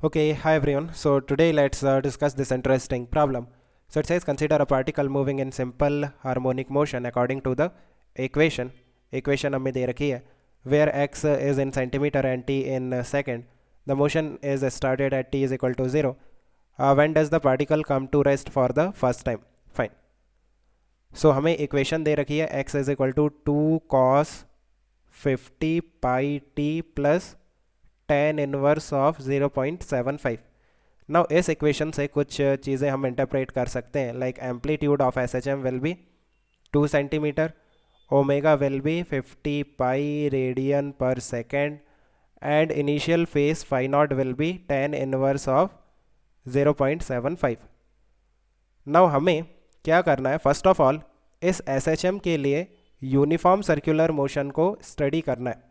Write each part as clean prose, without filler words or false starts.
Okay, hi everyone. So today let's discuss this interesting problem. So it says consider a particle moving in simple harmonic motion according to the equation. Equation हमें दे रखी है where x is in centimeter and t in second. The motion is started at t is equal to 0. When does the particle come to rest for the first time? Fine. So हमें equation दे रखी है x is equal to 2 cos 50 pi t plus tan inverse of 0.75. Now इस इक्वेशन से कुछ चीज़ें हम interpret कर सकते हैं like amplitude of S H M will be 2 centimetre, omega will be 50 pi radian per second and initial phase phi not will be tan inverse of 0.75. Now हमें क्या करना है, फर्स्ट ऑफ ऑल इस S H M के लिए uniform circular motion को study करना है.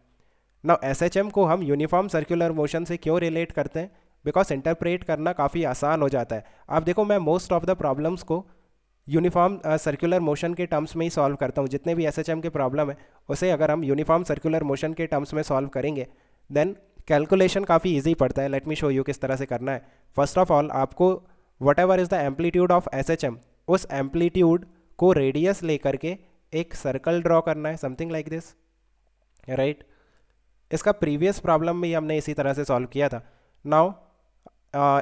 नाउ एस एच एम को हम यूनिफॉर्म सर्कुलर मोशन से क्यों रिलेट करते हैं? बिकॉज इंटरप्रेट करना काफ़ी आसान हो जाता है. आप देखो, मैं मोस्ट ऑफ द प्रॉब्लम्स को यूनिफॉर्म सर्कुलर मोशन के टर्म्स में ही सॉल्व करता हूँ. जितने भी एस एच एम के प्रॉब्लम है उसे अगर हम यूनिफॉर्म सर्कुलर मोशन के टर्म्स में सॉल्व करेंगे देन कैलकुलेशन काफ़ी ईजी पड़ता है. लेट मी शो यू किस तरह से करना है. फर्स्ट ऑफ ऑल आपको whatever is the amplitude of S H M, उस एम्पलीट्यूड को रेडियस लेकर के एक सर्कल ड्रॉ करना है, समथिंग लाइक दिस, राइट. इसका प्रीवियस प्रॉब्लम में हमने इसी तरह से सॉल्व किया था. Now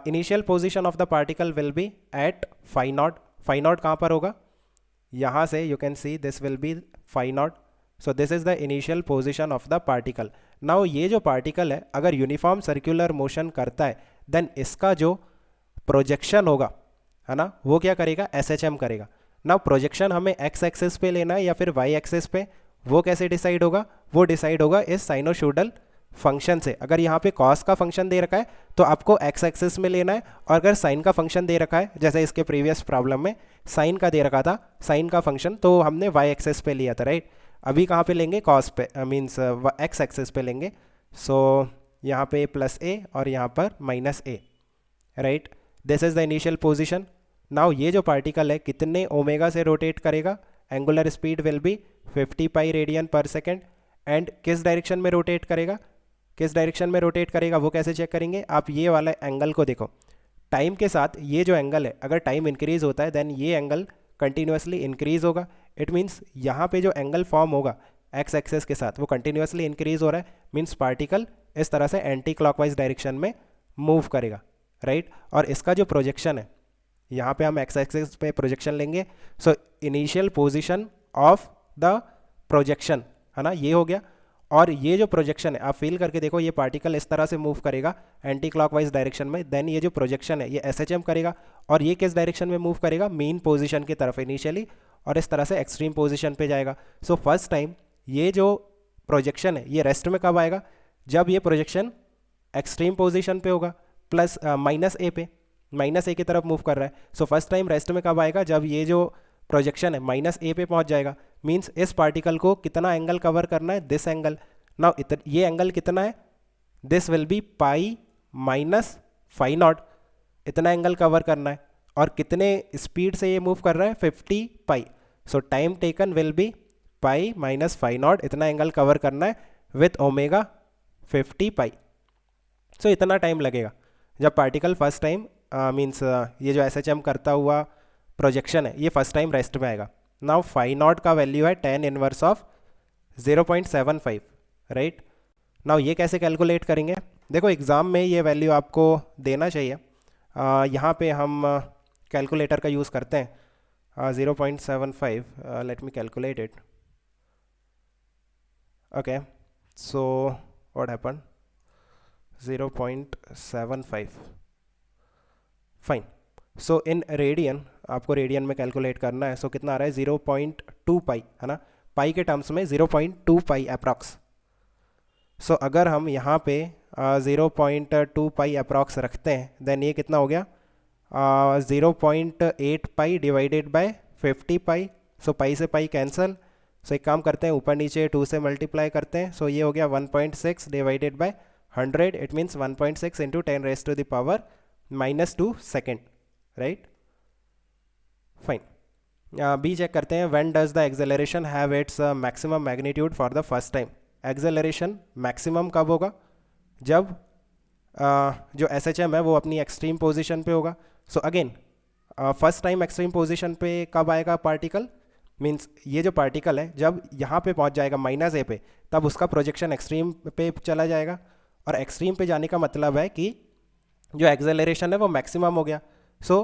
initial position of the particle will be at phi naught. Phi naught कहाँ पर होगा? यहाँ से you can see this will be phi naught. So this is the initial position of the particle. Now ये जो particle है अगर uniform circular motion करता है देन इसका जो प्रोजेक्शन होगा, है ना, वो क्या करेगा? एस एच एम करेगा. नाउ प्रोजेक्शन हमें एक्स एक्सिस पे लेना है या फिर वाई एक्सिस पे, वो कैसे डिसाइड होगा? वो डिसाइड होगा इस साइनोसॉइडल फंक्शन से. अगर यहाँ पे कॉस का फंक्शन दे रखा है तो आपको एक्स एक्सिस में लेना है, और अगर साइन का फंक्शन दे रखा है जैसे इसके प्रीवियस प्रॉब्लम में साइन का दे रखा था, साइन का फंक्शन, तो हमने वाई एक्सिस पे लिया था, राइट. अभी कहाँ पे लेंगे? कॉस पे, मीन्स एक्स एक्सिस पे लेंगे. सो यहाँ पे प्लस ए और यहाँ पर minus A, right. This is the initial position. Now ये जो पार्टिकल है कितने ओमेगा से रोटेट करेगा? Angular speed will be 50 pi radian per second. And किस डायरेक्शन में रोटेट करेगा? किस डायरेक्शन में रोटेट करेगा वो कैसे चेक करेंगे? आप ये वाला एंगल को देखो. टाइम के साथ ये जो एंगल है, अगर टाइम इंक्रीज होता है देन ये एंगल कंटिन्यूसली इंक्रीज होगा. इट मीन्स यहाँ पे जो एंगल फॉर्म होगा एक्स एक्सेस के साथ वो कंटिन्यूसली इंक्रीज हो रहा है. मीन्स पार्टिकल इस तरह से एंटी क्लॉकवाइज डायरेक्शन में मूव करेगा, राइट. और इसका जो प्रोजेक्शन है, यहाँ पे हम एक्स एक्सिस पे प्रोजेक्शन लेंगे. So initial position of the projection, है ना, ये हो गया. और ये जो प्रोजेक्शन है आप फील करके देखो, ये पार्टिकल इस तरह से मूव करेगा एंटी क्लॉकवाइज डायरेक्शन में. देन ये जो प्रोजेक्शन है ये एस एच एम करेगा, और ये किस डायरेक्शन में मूव करेगा? मीन पोजीशन की तरफ इनिशियली, और इस तरह से एक्सट्रीम पोजीशन पे जाएगा. सो फर्स्ट टाइम ये जो प्रोजेक्शन है ये रेस्ट में कब आएगा? जब ये प्रोजेक्शन एक्सट्रीम पोजिशन पे होगा, प्लस माइनस ए पे, माइनस ए की तरफ मूव कर रहा है. सो फर्स्ट टाइम रेस्ट में कब आएगा? जब ये जो प्रोजेक्शन है माइनस ए पे पहुंच जाएगा. मींस इस पार्टिकल को कितना एंगल कवर करना है? This angle. नाउ ये एंगल कितना है? This will be pi minus phi not. इतना एंगल कवर करना है. और कितने स्पीड से ये मूव कर रहा है? 50 pi. So time taken will be pi minus phi not. इतना एंगल कवर करना है विथ ओमेगा 50 पाई. सो इतना टाइम लगेगा जब पार्टिकल फर्स्ट टाइम मीन्स ये जो एस एच एम करता हुआ प्रोजेक्शन है ये फर्स्ट टाइम रेस्ट में आएगा. नाउ फाई नॉट का वैल्यू है tan inverse of 0.75, right. Now ये कैसे कैलकुलेट करेंगे? देखो एग्ज़ाम में ये वैल्यू आपको देना चाहिए. यहाँ पे हम कैलकुलेटर का यूज़ करते हैं. 0.75, let me calculate it. Okay, so what happen? 0.75, fine. So in radian, आपको रेडियन में कैलकुलेट करना है. सो कितना आ रहा है? 0.2 पाई, है ना. पाई के टर्म्स में 0.2 पाई अप्रॉक्स. सो अगर हम यहाँ पे 0.2 पाई अप्रॉक्स रखते हैं देन ये कितना हो गया? 0.8 पाई डिवाइडेड बाय 50 पाई. सो पाई से पाई कैंसिल. सो एक काम करते हैं, ऊपर नीचे 2 से मल्टीप्लाई करते हैं. सो ये हो गया 1.6 divided by 100. It means 1.6 into 10 raise to the power -2 second, right. Fine. बी चेक करते हैं. When does the acceleration have its maximum magnitude for the first time? Acceleration maximum कब होगा? जब जो SHM है वो अपनी एक्सट्रीम पोजीशन पे होगा. So again first time extreme position पे कब आएगा पार्टिकल, मीन्स ये जो पार्टिकल है जब यहाँ पे पहुँच जाएगा -a पे, तब उसका प्रोजेक्शन एक्सट्रीम पे चला जाएगा. और एक्सट्रीम पे जाने का मतलब है कि जो एक्सेलरेशन है वो मैक्सिमम हो गया. सो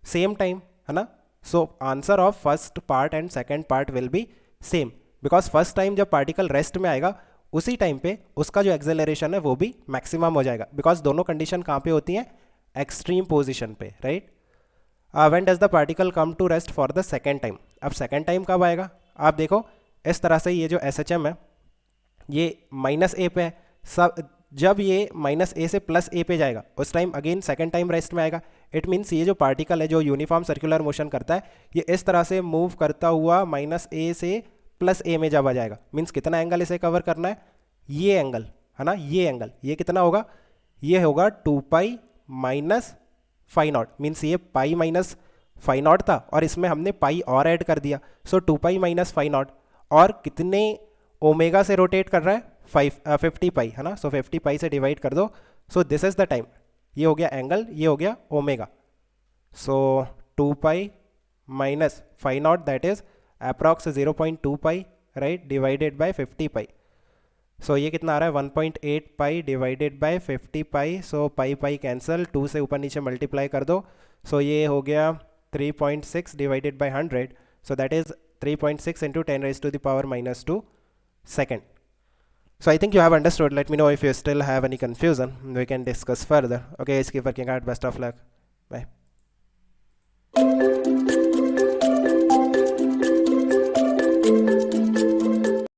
सेम टाइम है ना. So answer of first part and second part will be same, because first time जब पार्टिकल रेस्ट में आएगा उसी टाइम पे उसका जो एक्सेलरेशन है वो भी मैक्सिमम हो जाएगा, बिकॉज दोनों कंडीशन कहाँ पे होती हैं, एक्सट्रीम पोजिशन पे, right. When does the particle come to rest for the second time. अब सेकेंड टाइम कब आएगा, आप देखो इस तरह से ये जो SHM है ये -a पे है. सब जब ये -a से +a पे जाएगा उस time again second time rest में आएगा. इट मीन्स ये जो पार्टिकल है जो यूनिफॉर्म सर्कुलर मोशन करता है ये इस तरह से मूव करता हुआ -a से +a में जब आ जाएगा. मीन्स कितना एंगल इसे कवर करना है, ये एंगल है ना, ये एंगल ये कितना होगा, ये होगा 2π - φ0. मीन्स ये पाई माइनस φ0 था और इसमें हमने पाई और ऐड कर दिया. सो 2π - φ0 और कितने ओमेगा से रोटेट कर रहा है, 50π है ना. सो 50π से डिवाइड कर दो. So this is the time, ये हो गया एंगल, ये हो गया omega. So 2π - φ0 that is approx 0.2π, right, divided by 50π. So ये कितना आ रहा है 1.8π divided by 50π. So pi cancel, 2 से ऊपर नीचे मल्टीप्लाई कर दो. सो ये हो गया 3.6 divided by 100. So that is 3.6 into 10⁻⁻² second. So I think you have understood. Let me know if you still have any confusion. We can discuss further. Okay, keep working hard. Best of luck. Bye.